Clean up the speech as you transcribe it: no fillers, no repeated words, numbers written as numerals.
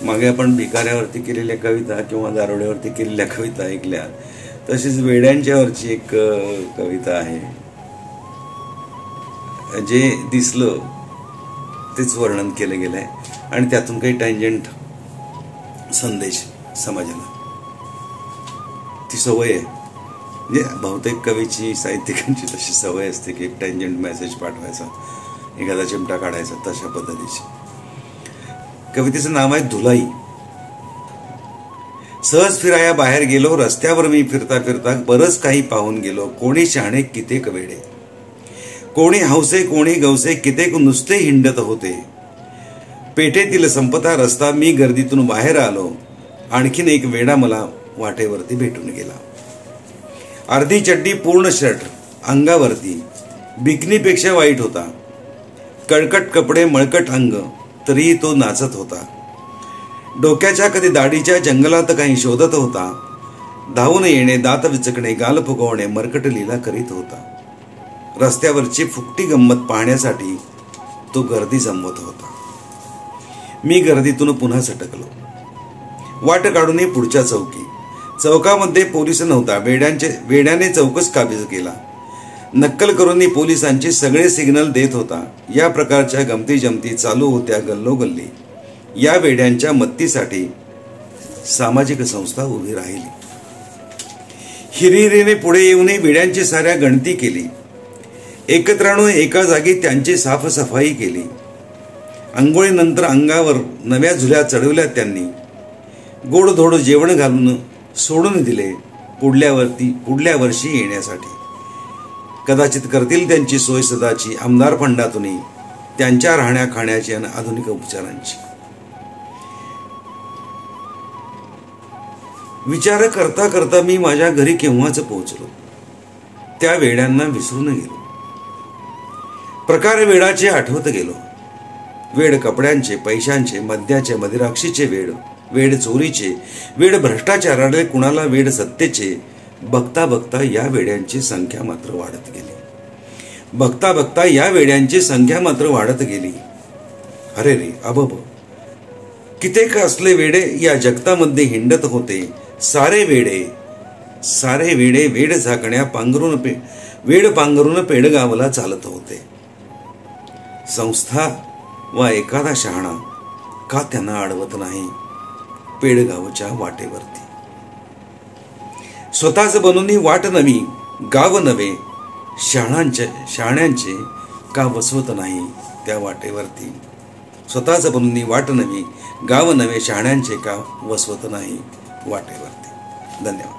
मागे आपण भिकाऱ्यावरती केलेल्या कविता किंवा दारोड्यावरती केलेल्या कविता ऐकल्या, तशीच वेड्यांच्यावरची एक कविता आहे. जे दिसलं तेच वर्णन केलं गेलं आहे आणि त्यातून काही टँजंट संदेश समाजाला, ती सवय आहे. म्हणजे बहुतेक कवीची, साहित्यिकांची तशी सवय असते की एक टँजंट मेसेज पाठवायचा, एखादा चिमटा काढायचा, तशा पद्धतीची. कवितेचं नाव आहे धुलाई. सहज फिराया बाहेर गेलो, रस्त्यावर मी फिरता फिरता बरंच काही पाहून गेलो. कोणी शहाणे कितेक वेडे, कोणी हौसे कोणी गवसे, कितेक नुसते हिंडत होते. पेठेतील संपता रस्ता, मी गर्दीतून बाहेर आलो. आणखीन एक वेडा मला वाटेवरती भेटून गेला. अर्धी चड्डी पूर्ण शर्ट अंगावरती, बिकनीपेक्षा वाईट होता. कळकट कपडे मळकट अंग, तरीही तो नाचत होता. डोक्याच्या कधी दाढीच्या जंगलात काही शोधत होता. धावून येणे, दात विचकणे, गाल फुगवणे, मरकट लीला करीत होता. रस्त्यावरची फुकटी गंमत पाहण्यासाठी तो गर्दी जमवत होता. मी गर्दीतून पुन्हा सटकलो. वाट काढून पुढच्या चौकामध्ये पोलीस नव्हता. वेड्याने चौकस काबीज केला. नक्कल करून पोलिसांचे सगळे सिग्नल देत होता. या प्रकारच्या गमती जमती चालू होत्या गल्लोगल्ली. या वेड्यांच्या मत्तीसाठी सामाजिक संस्था उभी राहिली. हिरिरीने पुढे येऊन वेड्यांची साऱ्या गणती केली. एकत्र आणून एका जागी त्यांची साफसफाई केली. अंघोळीनंतर अंगावर नव्या झुल्या चढवल्या त्यांनी. गोडधोड जेवण घालून सोडून दिले पुढल्या वर्षी येण्यासाठी. कदाचित करतील त्यांची सोय सदाची आमदार फंडातून, त्यांच्या राहण्या खाण्याची आणि आधुनिक उपचारांची. विचार करता करता मी माझ्या घरी केव्हाच पोहोचलो. त्या वेड्यांना विसरून गेलो. प्रकार वेडाचे आठवत गेलो. वेड कपड्यांचे, पैशांचे, मद्याचे, मदिराक्षीचे वेड, वेड चोरीचे, वेड भ्रष्टाचाराने, कुणाला वेड सत्तेचे. बघता बघता या वेड्यांची संख्या मात्र वाढत गेली. बघता बघता या वेड्यांची संख्या मात्र वाढत गेली. अरे रे अबब, कितेक असले वेडे या जगतामध्ये हिंडत होते. सारे वेडे वेड झाकण्या वेड पांघरून पेडगावला चालत होते. संस्था वा एखादा शहाणा का त्यांना अडवत नाही पेडगावच्या वाटेवरती. स्वतःच बनून वाट नवी, गाव नवे, शहाण्यांचे का वसवत नाही त्या वाटेवरती. स्वतःच बनून वाट नवी, गाव नवे, शहाण्यांचे का वसवत नाही वाटेवरती. धन्यवाद.